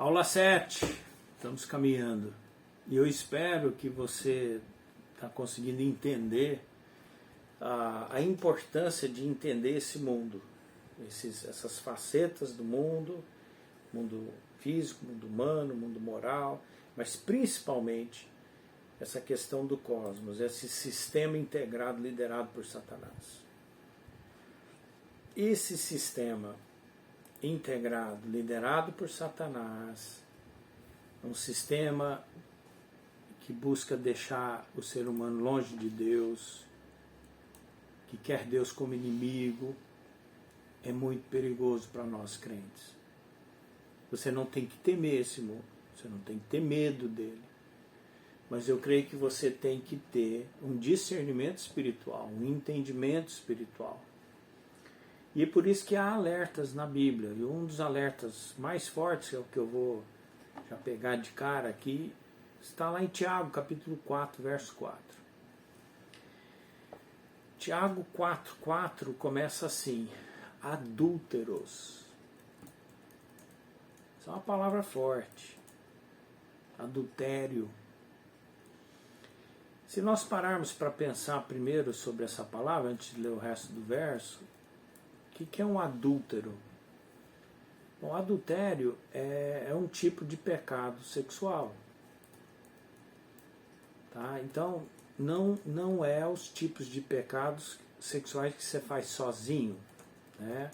Aula 7, estamos caminhando. E eu espero que você está conseguindo entender a importância de entender esse mundo, essas facetas do mundo físico, mundo humano, mundo moral, mas principalmente essa questão do cosmos, esse sistema integrado liderado por Satanás. Esse sistema integrado, liderado por Satanás, um sistema que busca deixar o ser humano longe de Deus, que quer Deus como inimigo, é muito perigoso para nós crentes. Você não tem que temer esse mundo, você não tem que ter medo dele, mas eu creio que você tem que ter um discernimento espiritual, um entendimento espiritual. E é por isso que há alertas na Bíblia, e um dos alertas mais fortes, é o que eu vou já pegar de cara aqui, está lá em Tiago, capítulo 4, verso 4. Tiago 4 começa assim: adúlteros. Isso é uma palavra forte. Adultério. Se nós pararmos para pensar primeiro sobre essa palavra, antes de ler o resto do verso, o que é um adúltero? Bom, adultério é um tipo de pecado sexual. Tá? Então, não é os tipos de pecados sexuais que você faz sozinho. Né?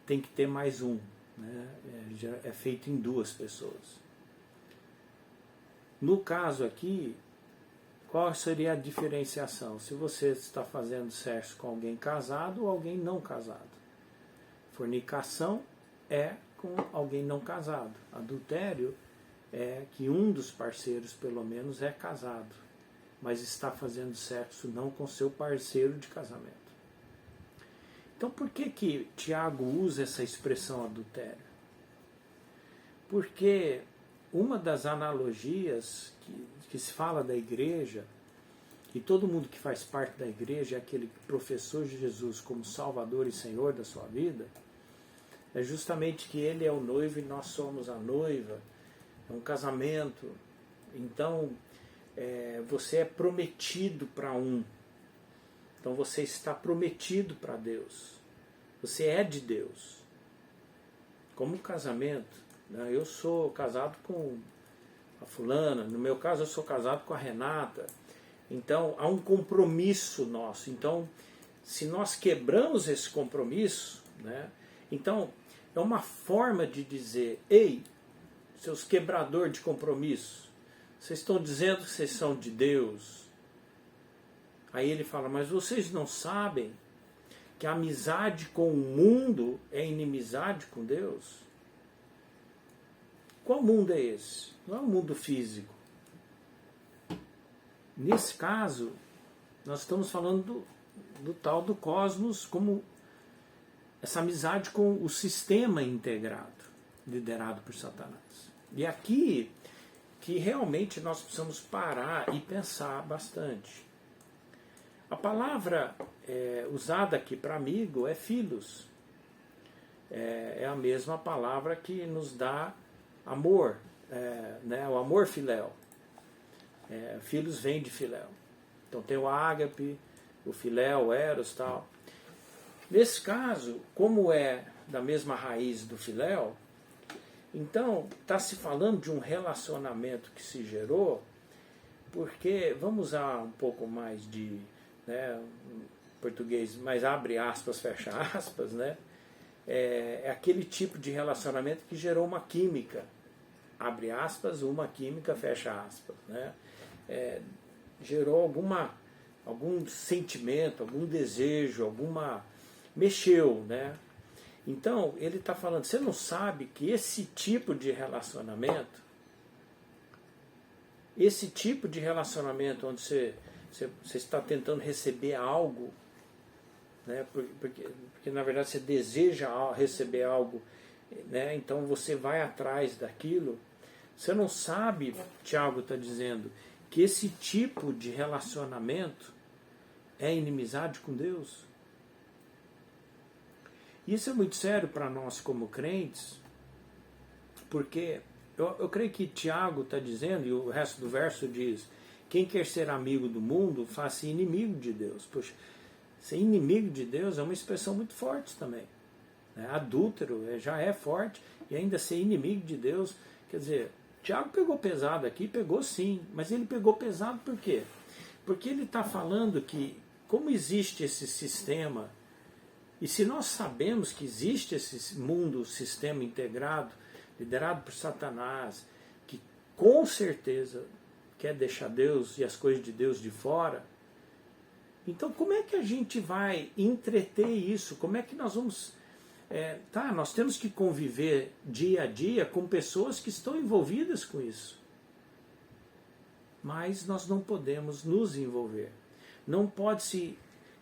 Tem que ter mais um. Né? É feito em duas pessoas. No caso aqui, qual seria a diferenciação? Se você está fazendo sexo com alguém casado ou alguém não casado. Fornicação é com alguém não casado. Adultério é que um dos parceiros, pelo menos, é casado, mas está fazendo sexo não com seu parceiro de casamento. Então, por que Tiago usa essa expressão adultério? Porque uma das analogias que se fala da igreja, e todo mundo que faz parte da igreja é aquele que professou Jesus como Salvador e Senhor da sua vida, é justamente que Ele é o noivo e nós somos a noiva, é um casamento. Então, você é prometido para um. Então você está prometido para Deus. Você é de Deus. Como um casamento, né? Eu sou casado com a fulana, no meu caso eu sou casado com a Renata. Então há um compromisso nosso. Então, se nós quebramos esse compromisso, né? Então é uma forma de dizer: ei, seus quebradores de compromisso, vocês estão dizendo que vocês são de Deus. Aí ele fala: mas vocês não sabem que a amizade com o mundo é inimizade com Deus? Qual mundo é esse? Não é um mundo físico. Nesse caso, nós estamos falando do tal do cosmos, como essa amizade com o sistema integrado, liderado por Satanás. E aqui que realmente nós precisamos parar e pensar bastante. A palavra usada aqui para amigo é filhos. É a mesma palavra que nos dá amor, né? O amor filéu. Filhos vem de filéu. Então tem o ágape, o filéu, o eros, tal. Nesse caso, como é da mesma raiz do filéu, então está se falando de um relacionamento que se gerou, porque, vamos usar um pouco mais de português, mas abre aspas, fecha aspas, né? É aquele tipo de relacionamento que gerou uma química, abre aspas, uma química, fecha aspas, né? Gerou algum sentimento, algum desejo, mexeu, né? Então ele está falando: você não sabe que esse tipo de relacionamento onde você está tentando receber algo, né? Porque na verdade você deseja receber algo, né? Então você vai atrás daquilo. Você não sabe, Tiago está dizendo, que esse tipo de relacionamento é inimizade com Deus? Isso é muito sério para nós como crentes, Porque eu creio que Tiago está dizendo, e o resto do verso diz, quem quer ser amigo do mundo, faça inimigo de Deus. Poxa, ser inimigo de Deus é uma expressão muito forte também. Adúltero já é forte, e ainda ser inimigo de Deus, quer dizer, Tiago pegou pesado aqui, pegou sim, mas ele pegou pesado por quê? Porque ele está falando que, como existe esse sistema, e se nós sabemos que existe esse mundo, sistema integrado, liderado por Satanás, que com certeza quer deixar Deus e as coisas de Deus de fora, então como é que a gente vai entreter isso? Como é que nós vamos... nós temos que conviver dia a dia com pessoas que estão envolvidas com isso. Mas nós não podemos nos envolver. Não pode-se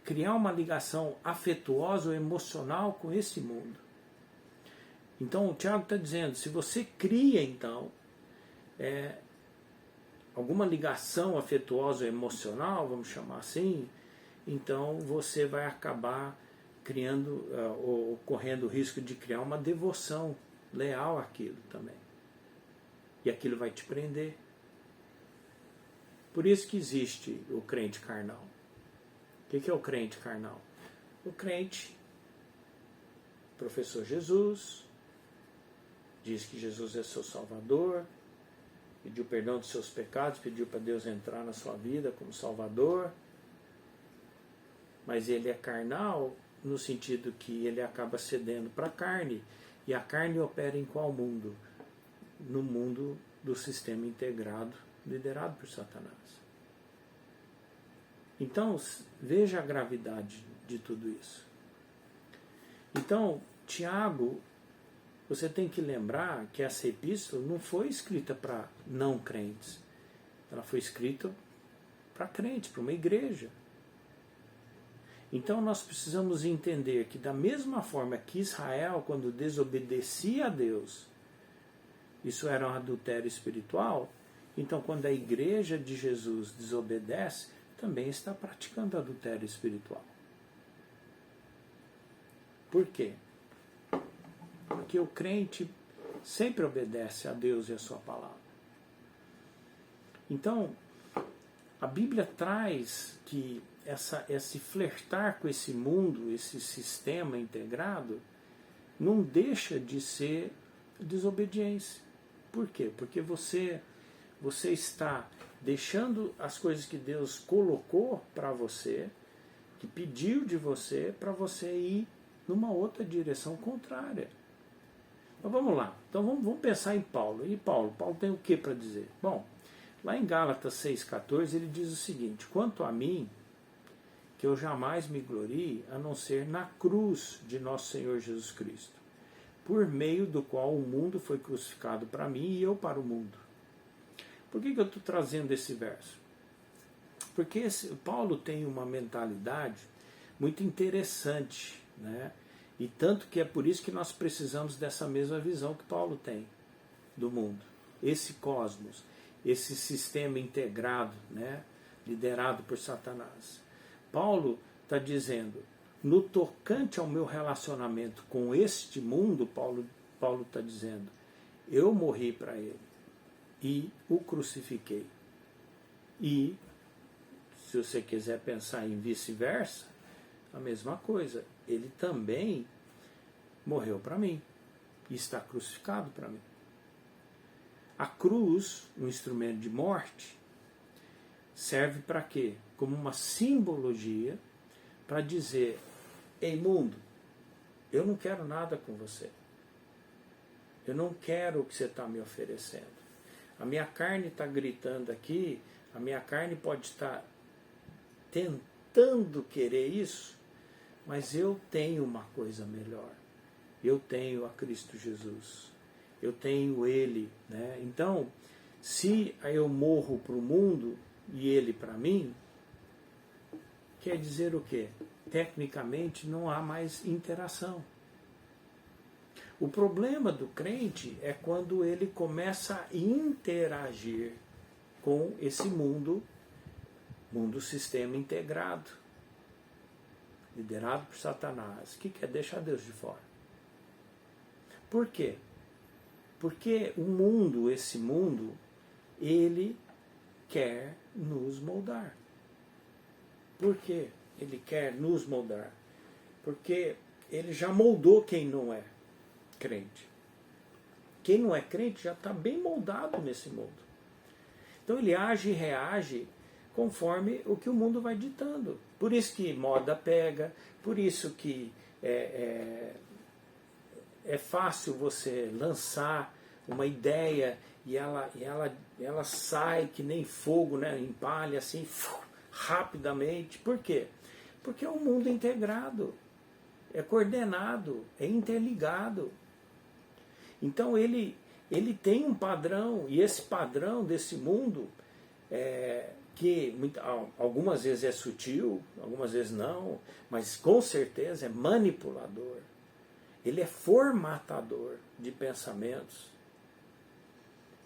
criar uma ligação afetuosa ou emocional com esse mundo. Então o Tiago está dizendo, se você cria então alguma ligação afetuosa ou emocional, vamos chamar assim, então você vai acabar criando ou correndo o risco de criar uma devoção leal àquilo também. E aquilo vai te prender. Por isso que existe o crente carnal. O que é o crente carnal? O crente, professor Jesus, diz que Jesus é seu Salvador, pediu perdão dos seus pecados, pediu para Deus entrar na sua vida como Salvador, mas ele é carnal no sentido que ele acaba cedendo para a carne, e a carne opera em qual mundo? No mundo do sistema integrado, liderado por Satanás. Então, veja a gravidade de tudo isso. Então, Tiago, você tem que lembrar que essa epístola não foi escrita para não crentes. Ela foi escrita para crentes, para uma igreja. Então nós precisamos entender que da mesma forma que Israel, quando desobedecia a Deus, isso era um adultério espiritual, então quando a igreja de Jesus desobedece, também está praticando adultério espiritual. Por quê? Porque o crente sempre obedece a Deus e a sua palavra. Então, a Bíblia traz que esse flertar com esse mundo, esse sistema integrado, não deixa de ser desobediência. Por quê? Porque você está deixando as coisas que Deus colocou para você, que pediu de você, para você ir numa outra direção contrária. Então vamos lá. Então vamos pensar em Paulo. E Paulo tem o que para dizer? Bom, lá em Gálatas 6,14 ele diz o seguinte: quanto a mim, que eu jamais me glorie, a não ser na cruz de nosso Senhor Jesus Cristo, por meio do qual o mundo foi crucificado para mim e eu para o mundo. Por que eu estou trazendo esse verso? Porque Paulo tem uma mentalidade muito interessante, né? E tanto que é por isso que nós precisamos dessa mesma visão que Paulo tem do mundo. Esse cosmos, esse sistema integrado, né? Liderado por Satanás. Paulo está dizendo, no tocante ao meu relacionamento com este mundo, Paulo está dizendo, eu morri para ele e o crucifiquei. E, se você quiser pensar em vice-versa, a mesma coisa. Ele também morreu para mim e está crucificado para mim. A cruz, um instrumento de morte, serve para quê? Como uma simbologia para dizer, ei mundo, eu não quero nada com você. Eu não quero o que você está me oferecendo. A minha carne está gritando aqui, a minha carne pode estar tentando querer isso, mas eu tenho uma coisa melhor. Eu tenho a Cristo Jesus. Eu tenho Ele, né? Então, se eu morro para o mundo e Ele para mim, quer dizer o quê? Tecnicamente não há mais interação. O problema do crente é quando ele começa a interagir com esse mundo sistema integrado, liderado por Satanás, que quer deixar Deus de fora. Por quê? Porque o mundo, esse mundo, ele quer nos moldar. Por quê? Ele quer nos moldar. Porque ele já moldou quem não é crente. Quem não é crente já está bem moldado nesse mundo. Então ele age e reage conforme o que o mundo vai ditando. Por isso que moda pega, por isso que é fácil você lançar uma ideia e ela sai que nem fogo, né? Empalha assim, rapidamente. Por quê? Porque é um mundo integrado, é coordenado, é interligado. Então ele tem um padrão, e esse padrão desse mundo, que algumas vezes é sutil, algumas vezes não, mas com certeza é manipulador. Ele é formatador de pensamentos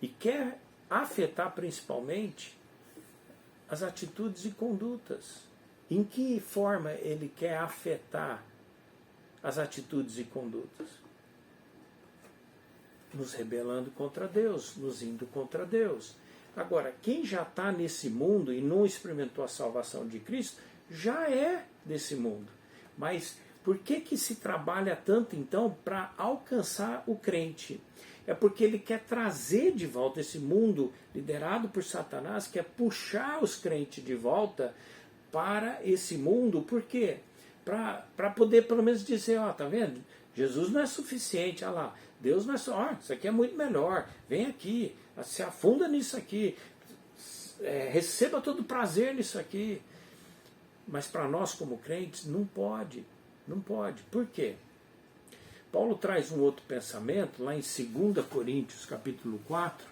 e quer afetar principalmente as atitudes e condutas. Em que forma ele quer afetar as atitudes e condutas? Nos rebelando contra Deus, nos indo contra Deus. Agora, quem já está nesse mundo e não experimentou a salvação de Cristo, já é desse mundo. Mas por que se trabalha tanto, então, para alcançar o crente? É porque ele quer trazer de volta esse mundo liderado por Satanás, quer puxar os crentes de volta para esse mundo. Por quê? Para poder pelo menos dizer, ó, tá vendo? Jesus não é suficiente, olha lá. Deus não é só, ó, isso aqui é muito melhor. Vem aqui, se afunda nisso aqui. Receba todo o prazer nisso aqui. Mas para nós como crentes, não pode. Não pode. Por quê? Paulo traz um outro pensamento lá em 2 Coríntios, capítulo 4,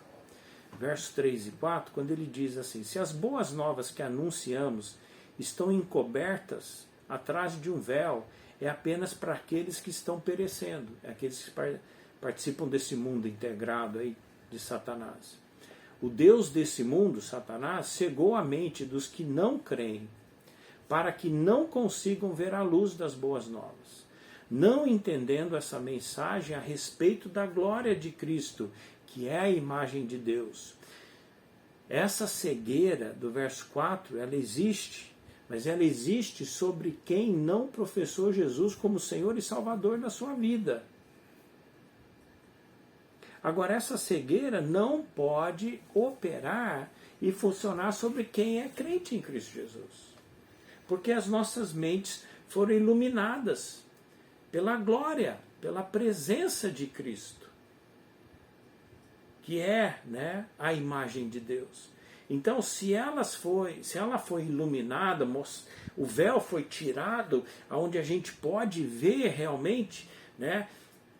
versos 3 e 4, quando ele diz assim: se as boas novas que anunciamos estão encobertas atrás de um véu, é apenas para aqueles que estão perecendo, é aqueles que participam desse mundo integrado aí de Satanás. O Deus desse mundo, Satanás, cegou a mente dos que não creem, para que não consigam ver a luz das boas novas, não entendendo essa mensagem a respeito da glória de Cristo, que é a imagem de Deus. Essa cegueira do verso 4, ela existe, mas ela existe sobre quem não professou Jesus como Senhor e Salvador da sua vida. Agora, essa cegueira não pode operar e funcionar sobre quem é crente em Cristo Jesus. Porque as nossas mentes foram iluminadas pela glória, pela presença de Cristo, que é, né, a imagem de Deus. Então, se ela foi iluminada, o véu foi tirado, onde a gente pode ver realmente, né,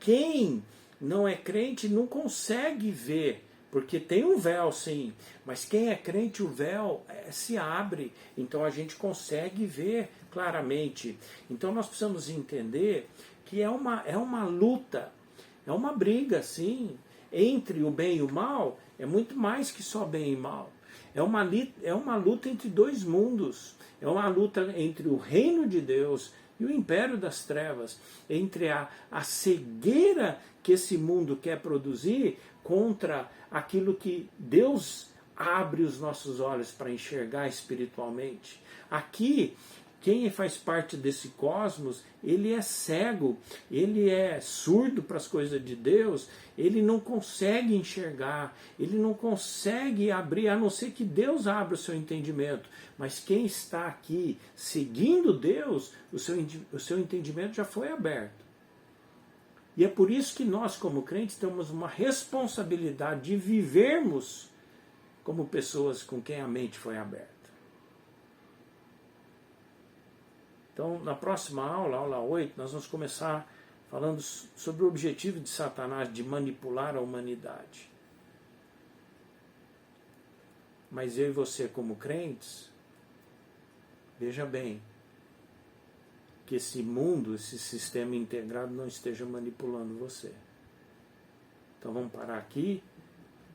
quem não é crente não consegue ver, porque tem um véu sim, mas quem é crente o véu se abre, então a gente consegue ver claramente. Então nós precisamos entender que é uma luta, é uma briga sim, entre o bem e o mal, é muito mais que só bem e mal. É uma luta entre dois mundos, é uma luta entre o reino de Deus e o império das trevas, entre a cegueira que esse mundo quer produzir contra aquilo que Deus abre os nossos olhos para enxergar espiritualmente. Aqui, quem faz parte desse cosmos, ele é cego, ele é surdo para as coisas de Deus, ele não consegue enxergar, ele não consegue abrir, a não ser que Deus abra o seu entendimento. Mas quem está aqui seguindo Deus, o seu entendimento já foi aberto. E é por isso que nós, como crentes, temos uma responsabilidade de vivermos como pessoas com quem a mente foi aberta. Então, na próxima aula, aula 8, nós vamos começar falando sobre o objetivo de Satanás de manipular a humanidade. Mas eu e você, como crentes, veja bem, que esse mundo, esse sistema integrado não esteja manipulando você. Então vamos parar aqui,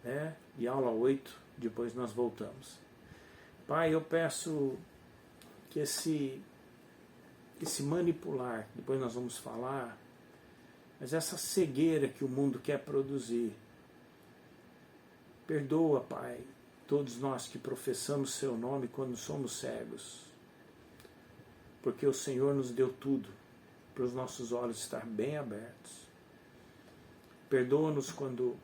né? E aula 8, depois nós voltamos. Pai, eu peço que esse manipular, depois nós vamos falar, mas essa cegueira que o mundo quer produzir, Perdoa, Pai, todos nós que professamos Seu nome quando somos cegos, porque o Senhor nos deu tudo para os nossos olhos estar bem abertos. Perdoa-nos quando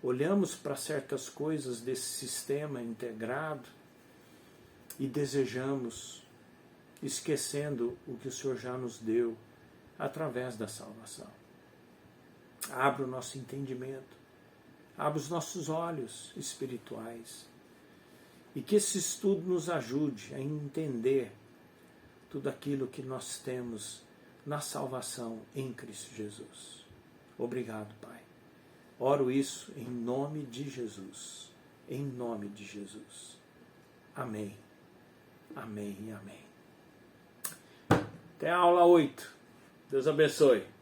olhamos para certas coisas desse sistema integrado e desejamos, esquecendo o que o Senhor já nos deu através da salvação. Abra o nosso entendimento, abra os nossos olhos espirituais e que esse estudo nos ajude a entender tudo aquilo que nós temos na salvação em Cristo Jesus. Obrigado, Pai. Oro isso em nome de Jesus. Em nome de Jesus. Amém. Amém e amém. Até a aula 8. Deus abençoe.